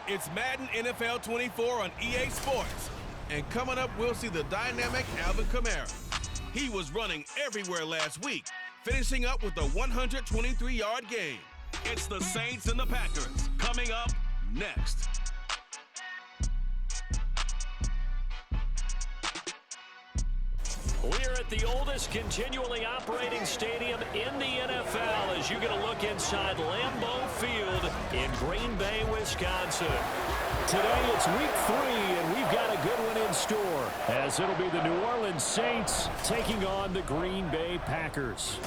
It's Madden NFL 24 on EA Sports. And coming up, we'll see the dynamic Alvin Kamara. He was running everywhere last week, finishing up with a 123-yard game. It's the Saints and the Packers coming up next. We're at the oldest continually operating stadium in the NFL as you get a look inside Lambeau Field in Green Bay, Wisconsin. Today it's week 3, and we've got a good one in store as it'll be the New Orleans Saints taking on the Green Bay Packers.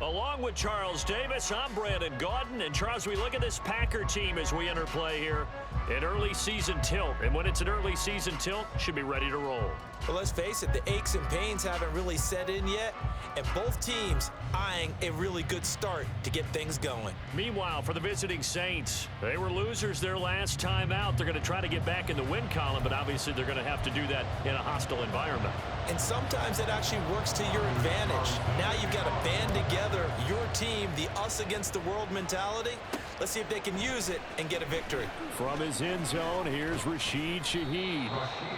Along with Charles Davis, I'm Brandon Gaudin. And Charles, we look at this Packer team as we enter play here. An early season tilt. And when it's an early season tilt, should be ready to roll. Well, let's face it, the aches and pains haven't really set in yet, and both teams eyeing a really good start to get things going. Meanwhile, for the visiting Saints, they were losers their last time out. They're going to try to get back in the win column, but obviously they're going to have to do that in a hostile environment. And sometimes it actually works to your advantage. Now you've got to band together your team, the us against the world mentality. Let's see if they can use it and get a victory. From his end zone, here's Rashid Shaheed.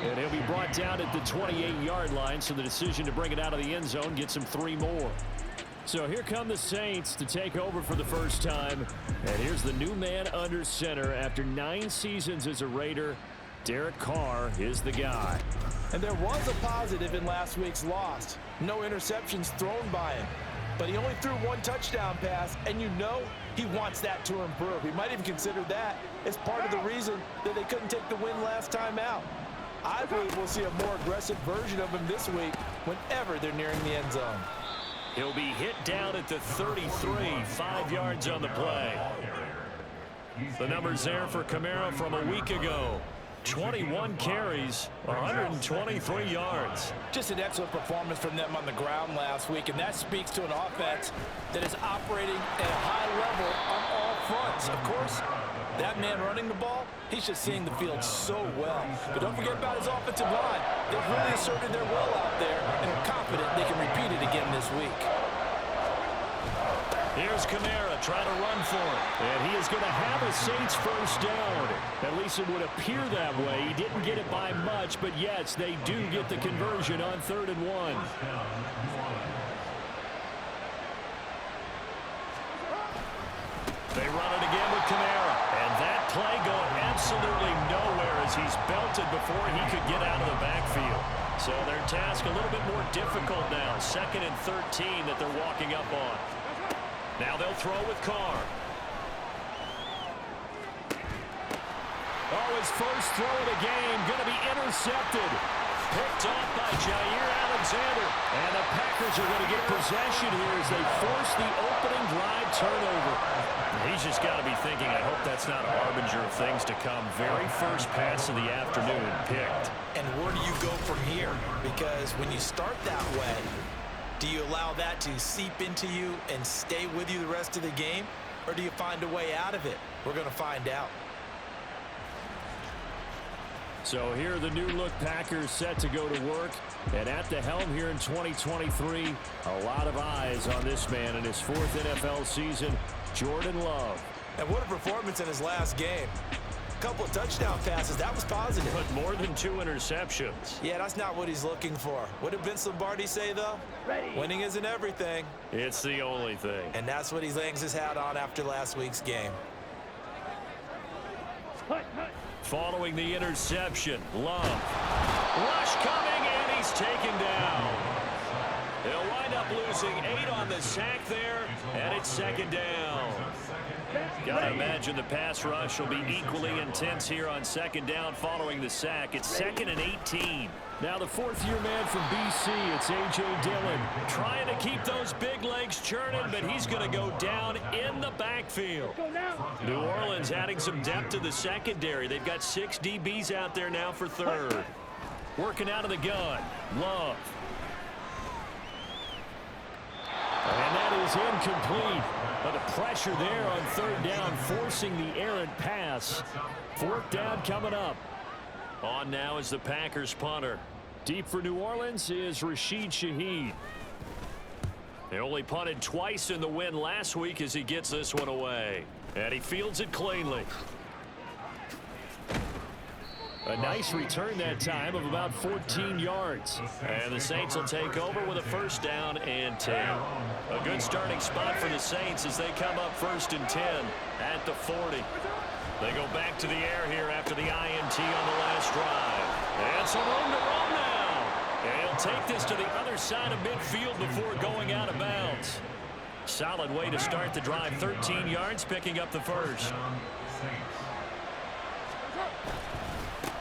And he'll be brought down at the 28-yard line, so the decision to bring it out of the end zone gets him 3 more. So here come the Saints to take over for the first time. And here's the new man under center after 9 seasons as a Raider. Derek Carr is the guy. And there was a positive in last week's loss. No interceptions thrown by him. But he only threw 1 touchdown pass, and you know he wants that to improve. He might even consider that as part of the reason that they couldn't take the win last time out. I believe we'll see a more aggressive version of him this week whenever they're nearing the end zone. He'll be hit down at the 33, 5 yards on the play. The numbers there for Kamara from a week ago. 21 carries, 123 yards. Just an excellent performance from them on the ground last week, and that speaks to an offense that is operating at a high level on all fronts. Of course, that man running the ball, he's just seeing the field so well. But don't forget about his offensive line. They've really asserted their will out there and are confident they can repeat it again this week. Here's Kamara trying to run for it. And he is going to have a Saints first down. At least it would appear that way. He didn't get it by much, but yes, they do get the conversion on 3rd and 1. They run it again with Kamara. And that play going absolutely nowhere as he's belted before he could get out of the backfield. So their task a little bit more difficult now. 2nd and 13 that they're walking up on. Now they'll throw with Carr. Oh, his first throw of the game going to be intercepted. Picked off by Jair Alexander. And the Packers are going to get possession here as they force the opening drive turnover. He's just got to be thinking, I hope that's not a harbinger of things to come. Very first pass of the afternoon picked. And where do you go from here? Because when you start that way, do you allow that to seep into you and stay with you the rest of the game? Or do you find a way out of it? We're going to find out. So here are the new-look Packers set to go to work. And at the helm here in 2023, a lot of eyes on this man in his 4th NFL season, Jordan Love. And what a performance in his last game. Couple of touchdown passes. That was positive. But more than 2 interceptions. Yeah, that's not what he's looking for. What did Vince Lombardi say, though? Winning isn't everything. It's the only thing. And that's what he hangs his hat on after last week's game. Following the interception, Love. Rush coming, and he's taken down. He'll wind up losing 8 on the sack there, and it's 2nd down. Gotta imagine the pass rush will be equally intense here on 2nd down following the sack. It's 2nd and 18. Now the 4th-year man from BC, it's A.J. Dillon. Trying to keep those big legs churning, but he's going to go down in the backfield. New Orleans adding some depth to the secondary. They've got 6 DBs out there now for 3rd. Working out of the gun, Love. And that is incomplete. But the pressure there on 3rd down, forcing the errant pass. 4th down coming up. On now is the Packers punter. Deep for New Orleans is Rashid Shaheed. He only punted twice in the win last week as he gets this one away. And he fields it cleanly. A nice return that time of about 14 yards. And the Saints will take over with a first down and 10. A good starting spot for the Saints as they come up 1st and 10 at the 40. They go back to the air here after the INT on the last drive. And some room to run now. And he'll take this to the other side of midfield before going out of bounds. Solid way to start the drive. 13 yards, picking up the first.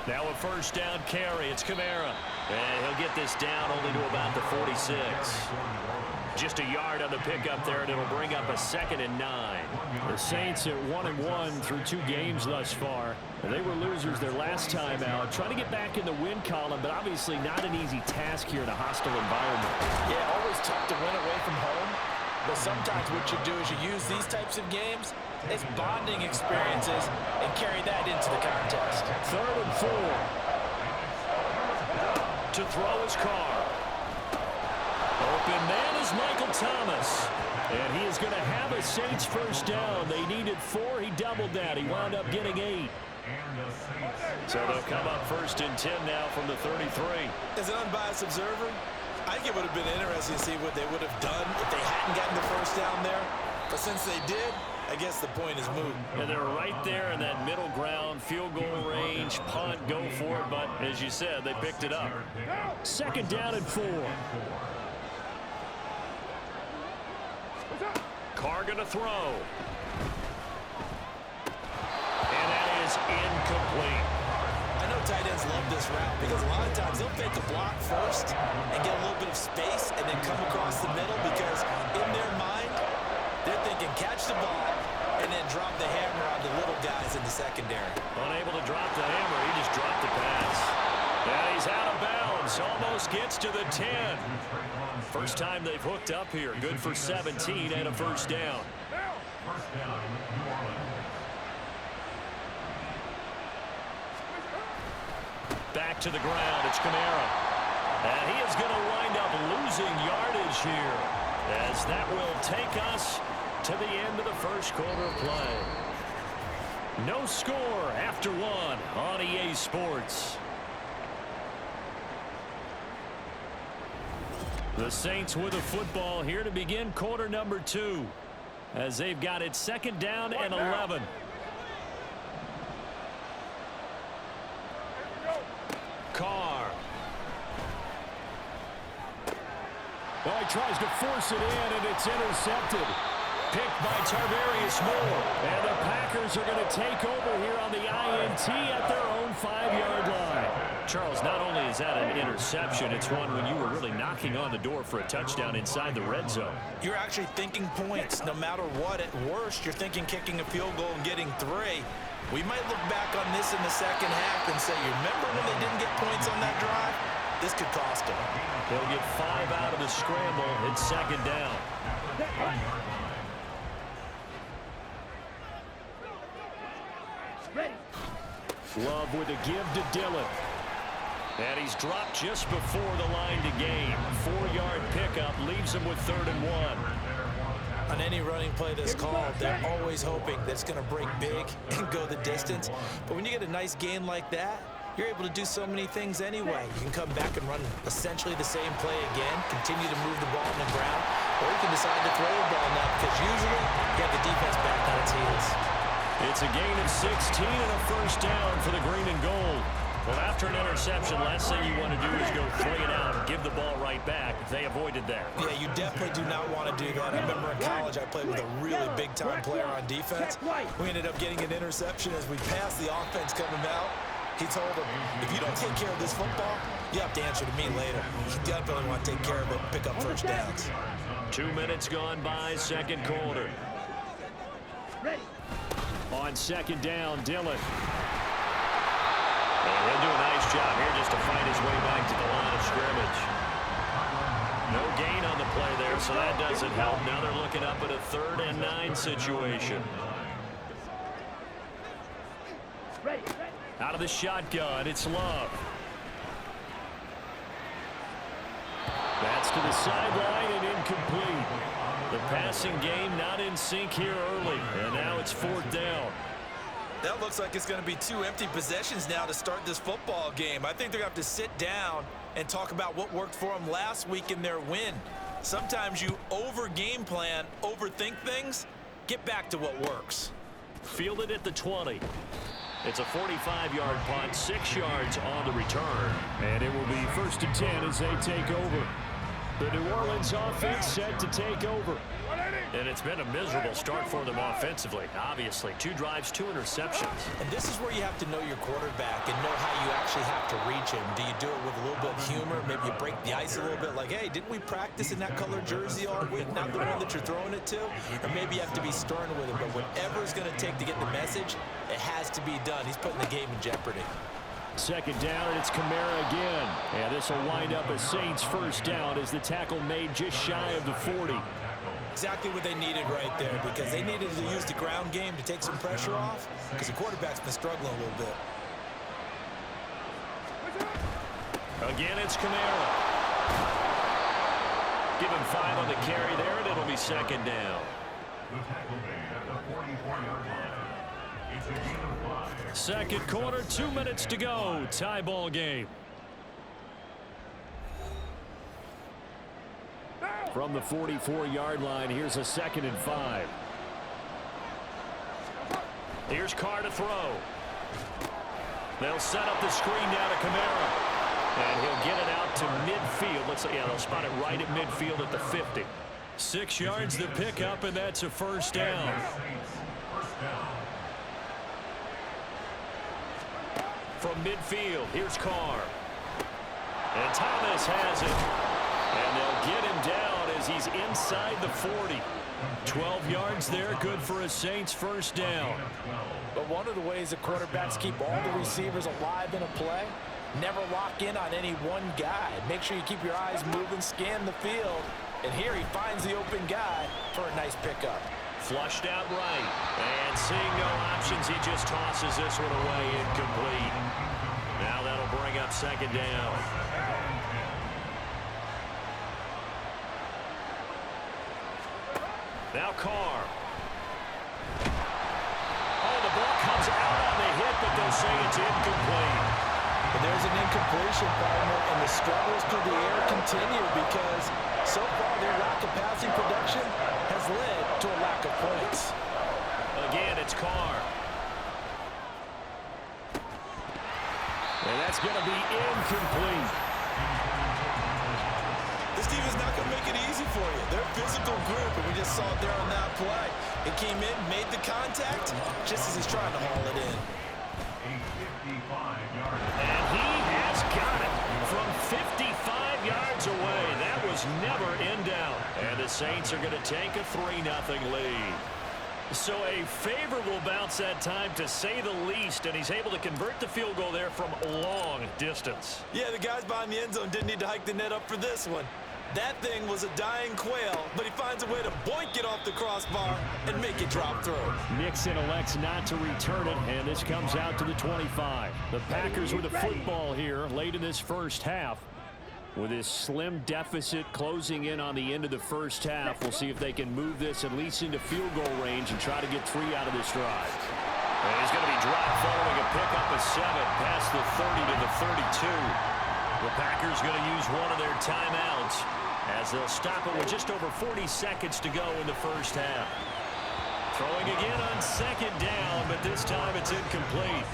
Now a first down carry. It's Kamara. And he'll get this down only to about the 46. Just a yard on the pickup there, and it'll bring up a 2nd and 9. The Saints at 1-1 through 2 games thus far. They were losers their last time out. Trying to get back in the win column, but obviously not an easy task here in a hostile environment. Yeah, always tough to win away from home. But sometimes what you do is you use these types of games as bonding experiences and carry that into the contest. 3rd and 4. To throw his car. Open man is Michael Thomas. And he is going to have a Saints first down. They needed 4. He doubled that. He wound up getting 8. So they'll come up 1st and 10 now from the 33. As an unbiased observer, I think it would have been interesting to see what they would have done if they hadn't gotten the first down there. But since they did, I guess the point is moot. And they're right there in that middle ground, field goal range, punt, go for it. But as you said, they picked it up. 2nd down and 4. Carr going to throw. And that is incomplete. I know tight ends love this route because a lot of times they'll fake the block first and get a little bit of space and then come across the middle because in their mind, they're thinking catch the ball and then drop the hammer on the little guys in the secondary. Unable to drop the hammer, he just dropped the pass. And he's out of bounds, almost gets to the 10. First time they've hooked up here. Good for 17 and a first down. Back to the ground. It's Kamara. And he is going to wind up losing yardage here, as that will take us to the end of the first quarter of play. No score after 1 on EA Sports. The Saints with a football here to begin quarter number 2, as they've got it 2nd down and 11. Carr. Well, he tries to force it in, and it's intercepted. Picked by Tarvarius Moore. And the Packers are going to take over here on the INT at their own 5-yard line. Charles, not only is that an interception, it's one when you were really knocking on the door for a touchdown inside the red zone. You're actually thinking points no matter what. At worst, you're thinking kicking a field goal and getting 3. We might look back on this in the second half and say, you remember when they didn't get points on that drive? This could cost them. They'll get 5 out of the scramble. It's 2nd down. Love with a give to Dillon. And he's dropped just before the line to gain. 4-yard pickup leaves him with 3rd and 1. On any running play that's called, they're always hoping that it's going to break big and go the distance. But when you get a nice gain like that, you're able to do so many things anyway. You can come back and run essentially the same play again, continue to move the ball on the ground, or you can decide to throw the ball now because usually you have the defense back on its heels. It's a gain of 16 and a first down for the green and gold. Well, after an interception, last thing you want to do is go 3 and out and give the ball right back. They avoided that. Yeah, you definitely do not want to do that. I remember in college I played with a really big-time player on defense. We ended up getting an interception as we passed the offense coming out. He told him, if you don't take care of this football, you have to answer to me later. You definitely want to take care of it and pick up first downs. 2 minutes gone by, second quarter. On 2nd down, Dillon. And he'll do a nice job here just to find his way back to the line of scrimmage. No gain on the play there, so that doesn't help. Now they're looking up at a 3rd and 9 situation. Out of the shotgun, it's Love. That's to the sideline and incomplete. passing game not in sync here early, and now it's 4th down. That looks like it's going to be 2 empty possessions now to start this football game. I think they're going to have to sit down and talk about what worked for them last week in their win. Sometimes you over-game plan, overthink things. Get back to what works. Fielded at the 20. It's a 45-yard punt, 6 yards on the return. And it will be 1st and 10 as they take over. The New Orleans offense set to take over. And it's been a miserable start for them offensively. Obviously, 2 drives, 2 interceptions. And this is where you have to know your quarterback and know how you actually have to reach him. Do you do it with a little bit of humor? Maybe you break the ice a little bit like, hey, didn't we practice in that color jersey all week, not the one that you're throwing it to? Or maybe you have to be stern with him. But whatever it's going to take to get the message, it has to be done. He's putting the game in jeopardy. 2nd down, and it's Kamara again. And this will wind up a Saints 1st down as the tackle made just shy of the 40. Exactly what they needed right there, because they needed to use the ground game to take some pressure off, because the quarterback's been struggling a little bit. Again, it's Kamara. Give him 5 on the carry there, and it'll be 2nd down. 2nd quarter, 2 minutes to go. Tie ball game. From the 44-yard line, here's a 2nd and 5. Here's Carr to throw. They'll set up the screen down to Kamara. And he'll get it out to midfield. Looks like, yeah, they'll spot it right at midfield at the 50. 6 yards to pick up, and that's a 1st down. From midfield, here's Carr. And Thomas has it. And they'll get him down as he's inside the 40. 12 yards there, good for a Saints 1st down. But one of the ways that quarterbacks keep all the receivers alive in a play, never lock in on any one guy. Make sure you keep your eyes moving, scan the field. And here he finds the open guy for a nice pickup. Flushed out right. And seeing no options, he just tosses this one away, incomplete. Now that'll bring up 2nd down. Now Carr. Oh, the ball comes out on the hit, but they'll say it's incomplete. And there's an incompletion, partner, and the struggles through the air continue because so far their lack of passing production has led to a lack of points. Again, it's Carr. And that's going to be incomplete. This team is not going to make it easy for you. They're a physical group, and we just saw it there on that play. It came in, made the contact, just as he's trying to haul it in. And he has got it from 55 yards away. That was never in doubt. And the Saints are going to take a 3-0 lead. So a favorable bounce that time, to say the least, and he's able to convert the field goal there from a long distance. Yeah, the guys behind the end zone didn't need to hike the net up for this one. That thing was a dying quail, but he finds a way to boink it off the crossbar and make it drop through. Nixon elects not to return it, and this comes out to the 25. The Packers with the football here late in this 1st half. With this slim deficit closing in on the end of the 1st half, we'll see if they can move this at least into field goal range and try to get 3 out of this drive. And he's going to be dropped following a pickup of 7 past the 30 to the 32. The Packers going to use one of their timeouts as they'll stop it with just over 40 seconds to go in the 1st half. Throwing again on 2nd down, but this time it's incomplete.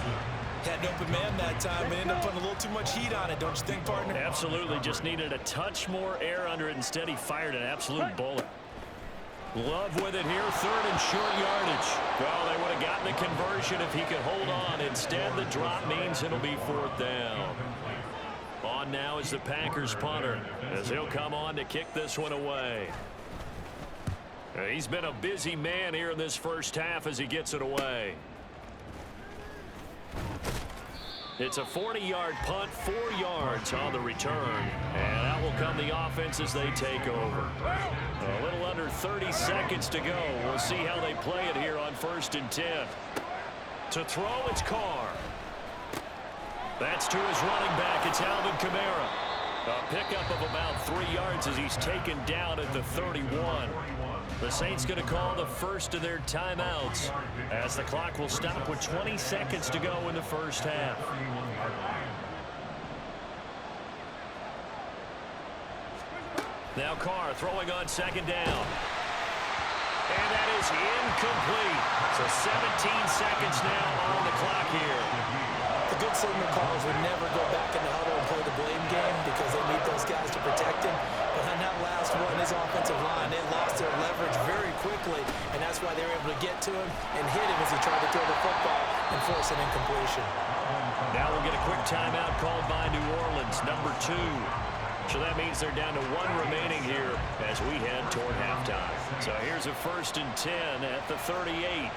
Had an open man that time and ended up putting a little too much heat on it, don't you think, partner? Absolutely. Just needed a touch more air under it. Instead, he fired an absolute bullet. Love with it here. 3rd and short yardage. Well, they would have gotten the conversion if he could hold on. Instead, the drop means it'll be 4th down. On now is the Packers punter as he'll come on to kick this one away. He's been a busy man here in this 1st half as he gets it away. It's a 40-yard punt, 4 yards on the return. And out will come the offense as they take over. A little under 30 seconds to go. We'll see how they play it here on 1st and 10. To throw, it's Carr. That's to his running back. It's Alvin Kamara. A pickup of about 3 yards as he's taken down at the 31. The Saints going to call the first of their timeouts as the clock will stop with 20 seconds to go in the first half. Now Carr throwing on second down. And that is incomplete. So 17 seconds now on the clock here. The good signal calls would never go back in the huddle and play the blame game because they need those guys to protect him. But on that last one, his offensive line, they lost their leverage very quickly, and that's why they were able to get to him and hit him as he tried to throw the football and force an incompletion. Now we'll get a quick timeout called by New Orleans, number 2. So that means they're down to 1 remaining here as we head toward halftime. So here's a 1st and 10 at the 38.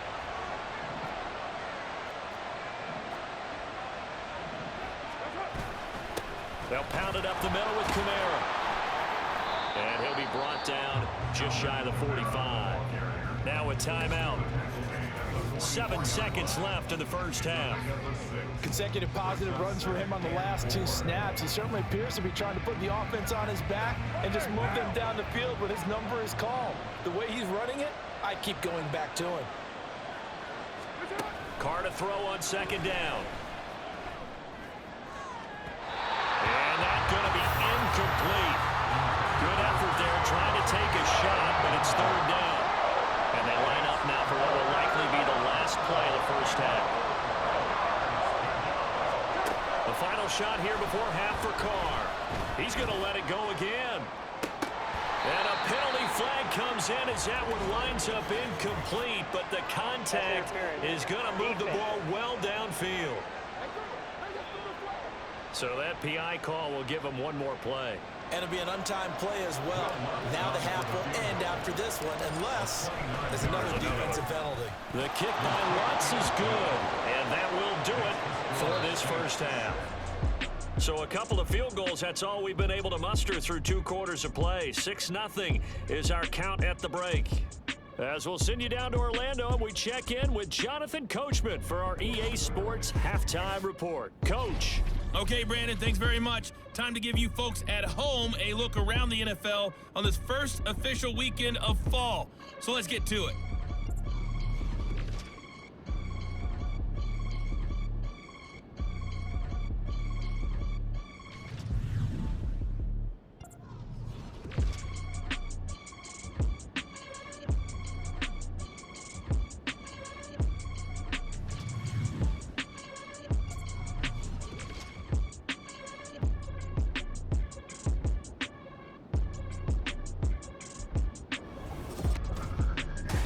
They'll pound it up the middle with Kamara. And he'll be brought down just shy of the 45. Now a timeout. 7 seconds left in the first half. Consecutive positive runs for him on the last 2 snaps. He certainly appears to be trying to put the offense on his back and just move them down the field when his number is called. The way he's running it, I keep going back to him. Carr to throw on second down. And that's going to be incomplete. Good effort there trying to take a shot, but it's 3rd down. And they line up now for what will likely be the last play of the first half. The final shot here before half for Carr. He's going to let it go again. And a penalty flag comes in as that one winds up incomplete, but the contact is going to move the ball well downfield. So that PI call will give him one more play. And it'll be an untimed play as well. Now the half will end after this one, unless there's another defensive penalty. The kick by Lutz is good, and that will do it for this first half. So a couple of field goals, that's all we've been able to muster through 2 quarters of play. 6-0 is our count at the break. As we'll send you down to Orlando, and we check in with Jonathan Coachman for our EA Sports Halftime Report. Coach. Okay, Brandon, thanks very much. Time to give you folks at home a look around the NFL on this first official weekend of fall. So let's get to it.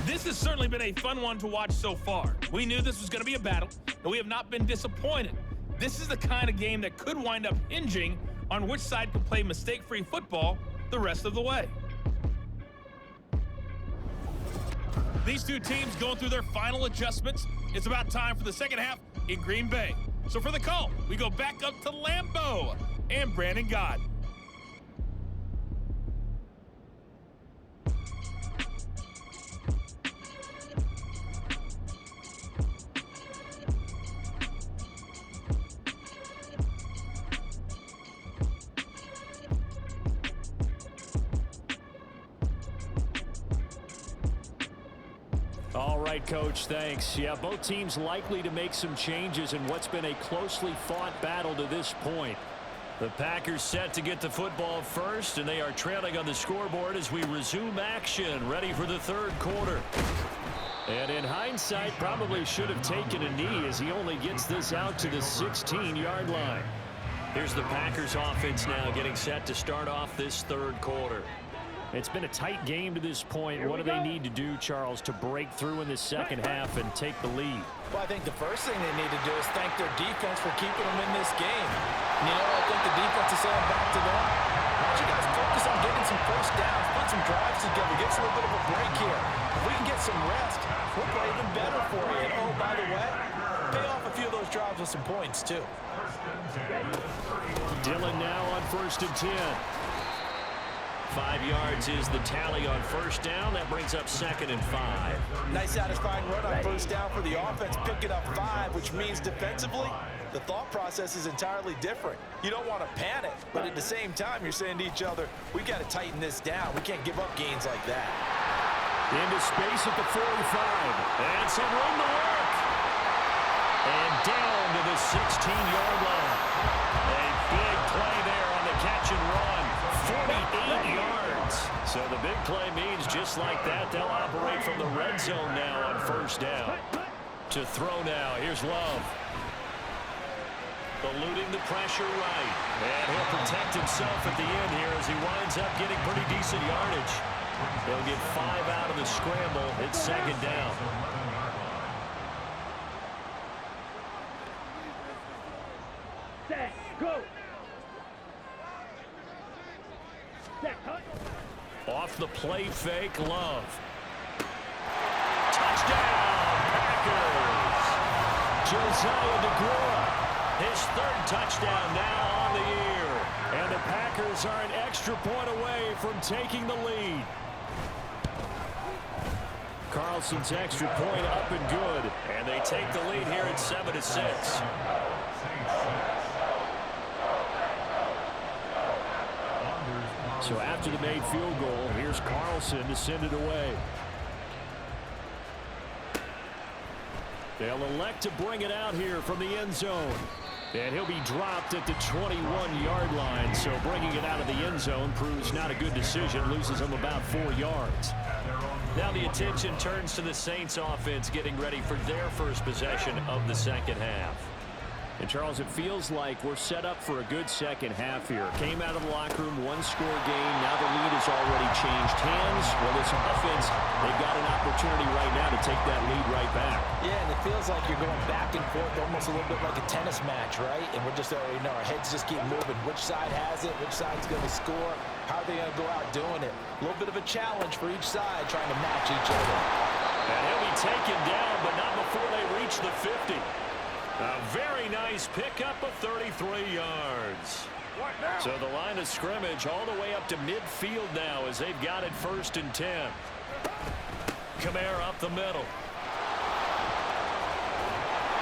This has certainly been a fun one to watch so far. We knew this was going to be a battle, and we have not been disappointed. This is the kind of game that could wind up hinging on which side can play mistake-free football the rest of the way. These 2 teams going through their final adjustments. It's about time for the second half in Green Bay. So for the call, we go back up to Lambeau and Brandon Gott. All right, Coach, thanks. Yeah, both teams likely to make some changes in what's been a closely fought battle to this point. The Packers set to get the football first, and they are trailing on the scoreboard as we resume action, ready for the 3rd quarter. And in hindsight, probably should have taken a knee as he only gets this out to the 16-yard line. Here's the Packers offense now getting set to start off this 3rd quarter. It's been a tight game to this point. What do they need to do, Charles, to break through in the second half and take the lead? Well, I think the first thing they need to do is thank their defense for keeping them in this game. You know, I think the defense is saying back to them, why don't you guys focus on getting some first downs, put some drives together, get us a little bit of a break here. If we can get some rest, we'll play even better for you. And, oh, by the way, pay off a few of those drives with some points, too. Dillon now on 1st and 10. 5 yards is the tally on first down. That brings up 2nd and 5. Nice satisfying run on first down for the offense, picking up 5, which means defensively, the thought process is entirely different. You don't want to panic, but at the same time, you're saying to each other, we got to tighten this down. We can't give up gains like that. Into space at the 45. And some room to work. And down to the 16-yard line. A big play there on the catch and run. 48 yards. So the big play means just like that, they'll operate from the red zone now on first down. To throw now, here's Love. Eluding the pressure right. And he'll protect himself at the end here as he winds up getting pretty decent yardage. They'll get 5 out of the scramble. It's second down. Set, go. Set, cut. Off the play fake, Love. Touchdown, Packers. Josiah DeGuara. His third touchdown now on the year. And the Packers are an extra point away from taking the lead. Carlson's extra point up and good. And they take the lead here at 7-6. So after the made field goal, here's Carlson to send it away. They'll elect to bring it out here from the end zone. And he'll be dropped at the 21-yard line. So bringing it out of the end zone proves not a good decision. Loses him about 4 yards. Now the attention turns to the Saints offense getting ready for their first possession of the second half. And, Charles, it feels like we're set up for a good second half here. Came out of the locker room, one-score game. Now the lead has already changed hands. Well, this offense, they've got an opportunity right now to take that lead right back. Yeah, and it feels like you're going back and forth almost a little bit like a tennis match, right? And we're just already know our heads just keep moving. Which side has it? Which side's going to score? How are they going to go out doing it? A little bit of a challenge for each side trying to match each other. And he'll be taken down, but not before they reach the 50. A very nice pickup of 33 yards. So the line of scrimmage all the way up to midfield now as they've got it 1st and 10. Kamara up the middle.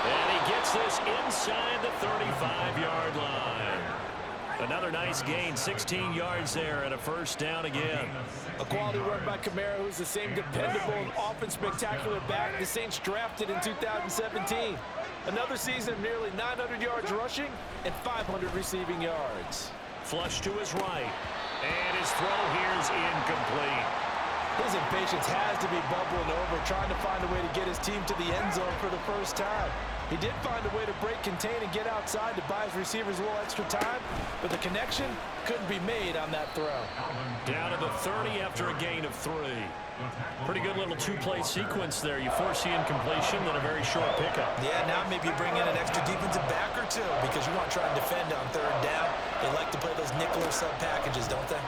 And he gets this inside the 35-yard line. Another nice gain, 16 yards there and a first down again. A quality run by Kamara, who's the same dependable and often spectacular back the Saints drafted in 2017. Another season of nearly 900 yards rushing and 500 receiving yards. Flush to his right. And his throw here's incomplete. His impatience has to be bubbling over, trying to find a way to get his team to the end zone for the first time. He did find a way to break, contain, and get outside to buy his receivers a little extra time, but the connection couldn't be made on that throw. Down to the 30 after a gain of 3. Pretty good little two-play sequence there. You force the incompletion, then a very short pickup. Yeah, now maybe you bring in an extra defensive back or two because you want to try and defend on 3rd down. They like to play those nickel or sub packages, don't they?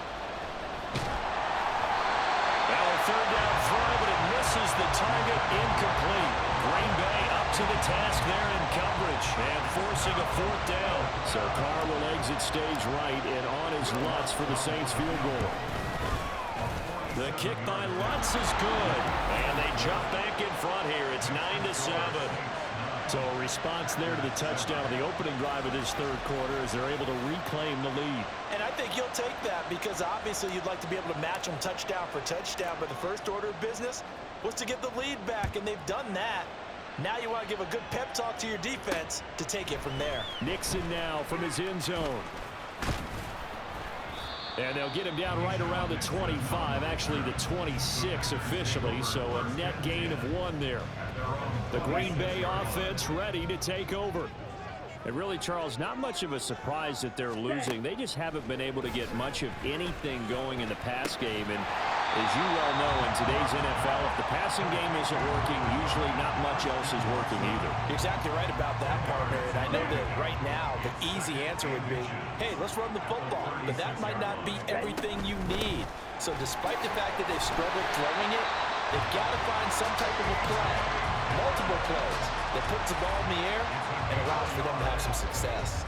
Now a 3rd down throw, but it misses the target, incomplete. Green Bay up to the task there in coverage and forcing a 4th down. So Carr will exit stage right and on his Lutz for the Saints field goal. The kick by Lutz is good. And they jump back in front here. It's 9-7. So a response there to the touchdown of the opening drive of this 3rd quarter as they're able to reclaim the lead. And I think you'll take that because obviously you'd like to be able to match them touchdown for touchdown, but the first order of business was to get the lead back, and they've done that. Now you want to give a good pep talk to your defense to take it from there. Nixon now from his end zone. And they'll get him down right around the 25, actually the 26 officially, so a net gain of 1 there. The Green Bay offense ready to take over. And really, Charles, not much of a surprise that they're losing. They just haven't been able to get much of anything going in the pass game. And as you well know, in today's NFL, if the passing game isn't working, usually not much else is working either. You're exactly right about that, partner. And I know that right now the easy answer would be, hey, let's run the football. But that might not be everything you need. So despite the fact that they've struggled throwing it, they've got to find some type of a play, multiple plays, that puts the ball in the air and allows for them to have some success.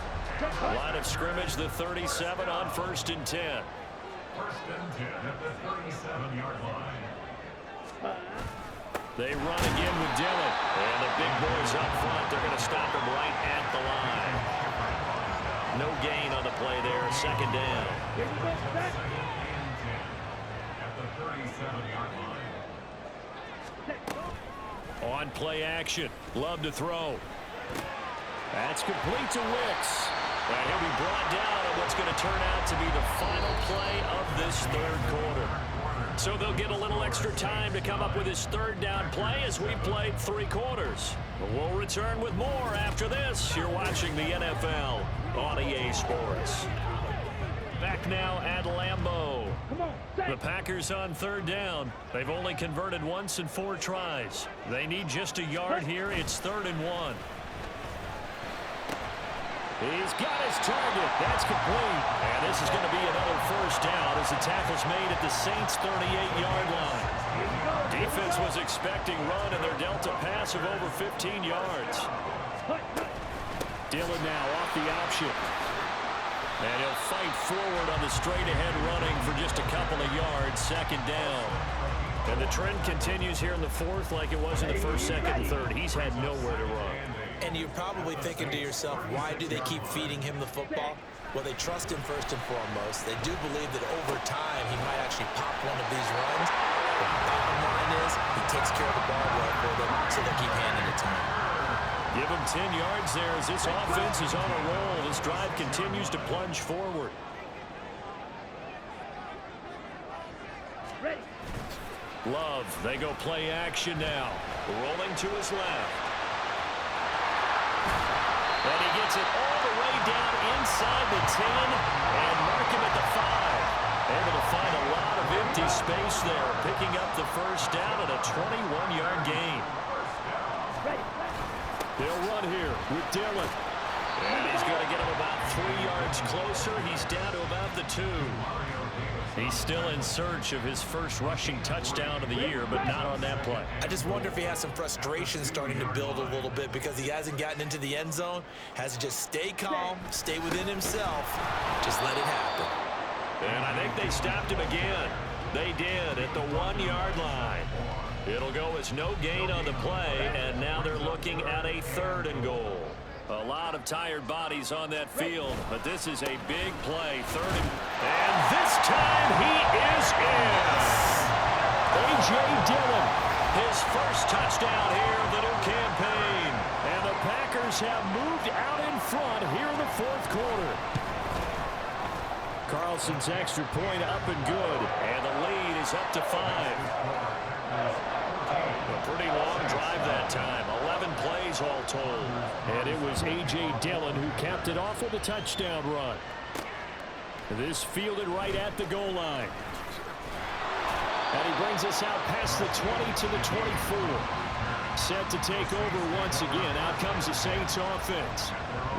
Line of scrimmage, the 37 on 1st and 10. 1st and 10 at the 37-yard line. They run again with Dillon. And the big boys up front, they're going to stop him right at the line. No gain on the play there, 2nd down. Set. At the 37-yard line. On play action. Love to throw. That's complete to Wicks. And he'll be brought down on what's going to turn out to be the final play of this third quarter. So they'll get a little extra time to come up with his third down play as we've played 3 quarters. We'll return with more after this. You're watching the NFL on EA Sports. Back now at Lambeau. The Packers on third down. They've only converted once in 4 tries. They need just a yard here. It's 3rd and 1. He's got his target. That's complete. And this is going to be another first down as the tackle's made at the Saints' 38-yard line. Defense was expecting run, and they're dealt a pass of over 15 yards. Dillon now off the option. And he'll fight forward on the straight-ahead running for just a couple of yards, 2nd down. And the trend continues here in the 4th like it was in the 1st, 2nd, and 3rd. He's had nowhere to run. And you're probably thinking to yourself, why do they keep feeding him the football? Well, they trust him first and foremost. They do believe that over time he might actually pop one of these runs. The bottom line is he takes care of the ball well for them, so they keep handing it to him. Give him 10 yards there as this offense is on a roll. This drive continues to plunge forward. Love, they go play action now. Rolling to his left. And he gets it all the way down inside the 10 and mark him at the 5. Able to find a lot of empty space there, picking up the first down at a 21-yard gain. They'll run here with Dillon. And he's going to get him about 3 yards closer. He's down to about the 2. He's still in search of his first rushing touchdown of the year, but not on that play. I just wonder if he has some frustration starting to build a little bit because he hasn't gotten into the end zone. Has to just stay calm, stay within himself, just let it happen. And I think they stopped him again. They did at the 1-yard line. It'll go as no gain on the play, and now they're looking at a 3rd and goal. A lot of tired bodies on that field, but this is a big play. 3rd and this time he is in. A.J. Dillon. His first touchdown here of the new campaign. And the Packers have moved out in front here in the 4th quarter. Carlson's extra point up and good. And the lead is up to 5. A pretty long drive that time. 11 plays all told. And it was A.J. Dillon who capped it off with a touchdown run. This fielded right at the goal line. And he brings us out past the 20 to the 24. Set to take over once again. Out comes the Saints offense.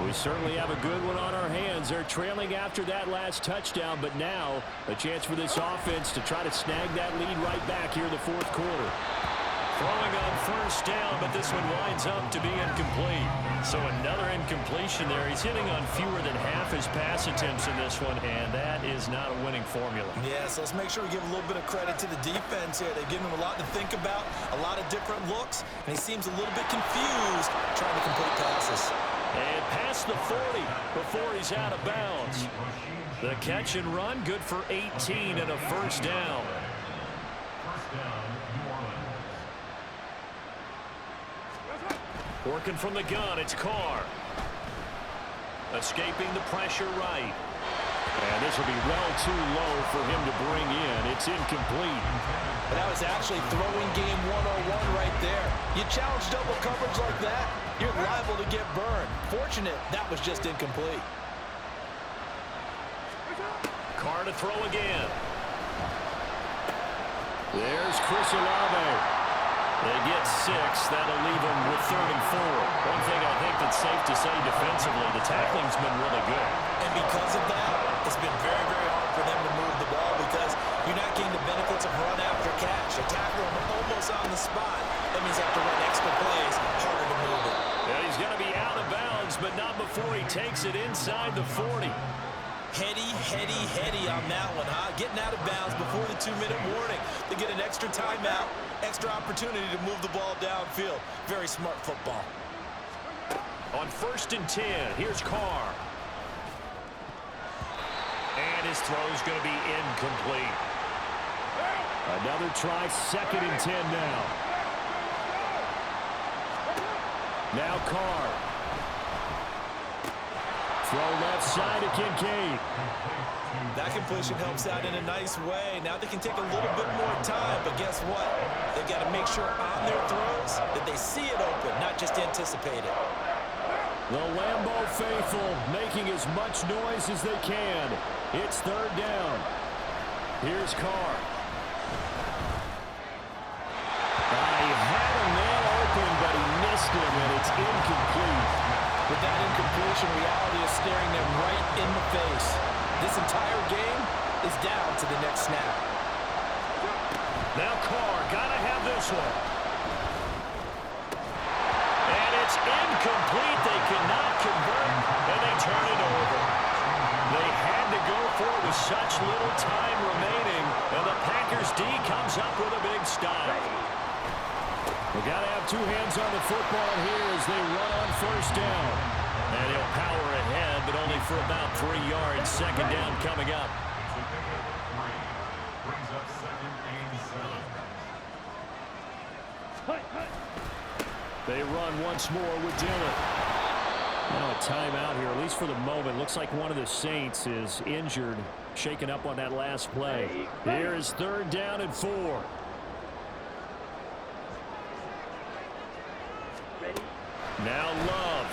We certainly have a good one on our hands. They're trailing after that last touchdown, but now a chance for this offense to try to snag that lead right back here in the 4th quarter. Throwing on first down, but this one winds up to be incomplete. So another incompletion there. He's hitting on fewer than half his pass attempts in this one, and that is not a winning formula. Yeah, so let's make sure we give a little bit of credit to the defense here. They've given him a lot to think about, a lot of different looks, and he seems a little bit confused trying to complete passes. And past the 40 before he's out of bounds. The catch and run, good for 18 and a first down. Working from the gun, it's Carr. Escaping the pressure right. And this will be well too low for him to bring in. It's incomplete. That was actually throwing game 101 right there. You challenge double coverage like that, you're liable to get burned. Fortunate, that was just incomplete. Carr to throw again. There's Chris Olave. They get 6. That'll leave them with 3rd and 4. One thing I think that's safe to say defensively, the tackling's been really good. And because of that, it's been very, very hard for them to move the ball because you're not getting the benefits of run after catch. You tackle them almost on the spot. That means you have to run extra plays, harder to move it. Yeah, he's going to be out of bounds, but not before he takes it inside the 40. Heady on that one, huh? Getting out of bounds before the 2-minute warning. They get an extra timeout, extra opportunity to move the ball downfield. Very smart football. On 1st and 10, here's Carr. And his throw's going to be incomplete. Another try, 2nd and 10 now. Now Carr. Throw left side to Kincaid. That completion helps out in a nice way. Now they can take a little bit more time, but guess what? They've got to make sure on their throws that they see it open, not just anticipate it. The Lambeau faithful making as much noise as they can. It's third down. Here's Carr. He had a man open, but he missed him, and it's incomplete. With that incompletion, reality is staring them right in the face. This entire game is down to the next snap. Now Carr, gotta have this one. And it's incomplete. They cannot convert, and they turn it over. They had to go for it with such little time remaining, and the Packers D comes up with a big stop. We've got to have two hands on the football here as they run on first down. And he'll power ahead, but only for about 3 yards. Second down coming up. Brings up second and 7. They run once more with Dillon. Now a timeout here, at least for the moment. Looks like one of the Saints is injured, shaken up on that last play. Here is third down and 4. Now Love.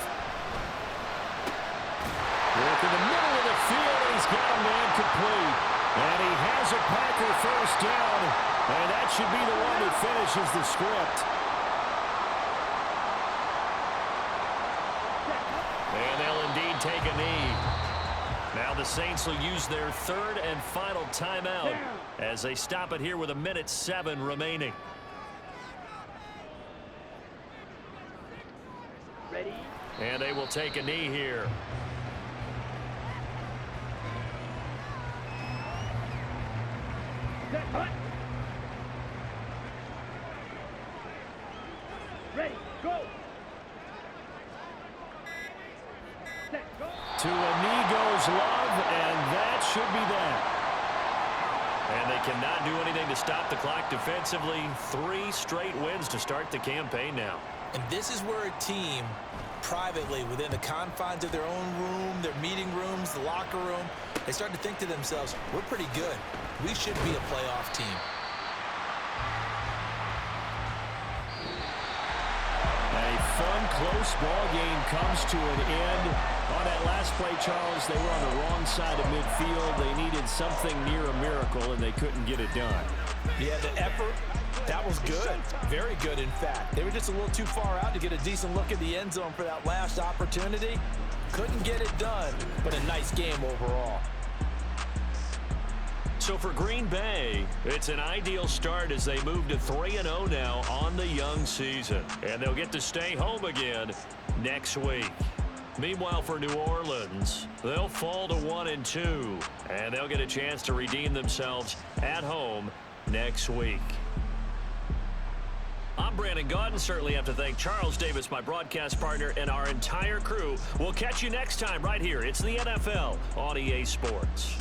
Work in the middle of the field, and he's got a man complete. And he has a Packer first down, and that should be the one that finishes the script. And they'll indeed take a knee. Now the Saints will use their third and final timeout as they stop it here with 1:07 remaining. And they will take a knee here. Ready, go. To a knee goes Love, and that should be that. And they cannot do anything to stop the clock defensively. 3 straight wins to start the campaign now. And this is where a team, privately, within the confines of their own room, their meeting rooms, the locker room, they start to think to themselves, we're pretty good. We should be a playoff team. A fun, close ball game comes to an end. On that last play, Charles, they were on the wrong side of midfield. They needed something near a miracle, and they couldn't get it done. Yeah, the effort, that was good. Very good, in fact. They were just a little too far out to get a decent look at the end zone for that last opportunity. Couldn't get it done, but a nice game overall. So for Green Bay, it's an ideal start as they move to 3-0 now on the young season. And they'll get to stay home again next week. Meanwhile, for New Orleans, they'll fall to 1-2, and they'll get a chance to redeem themselves at home next week. I'm Brandon Gaudin. Certainly have to thank Charles Davis, my broadcast partner, and our entire crew. We'll catch you next time right here. It's the NFL on EA Sports.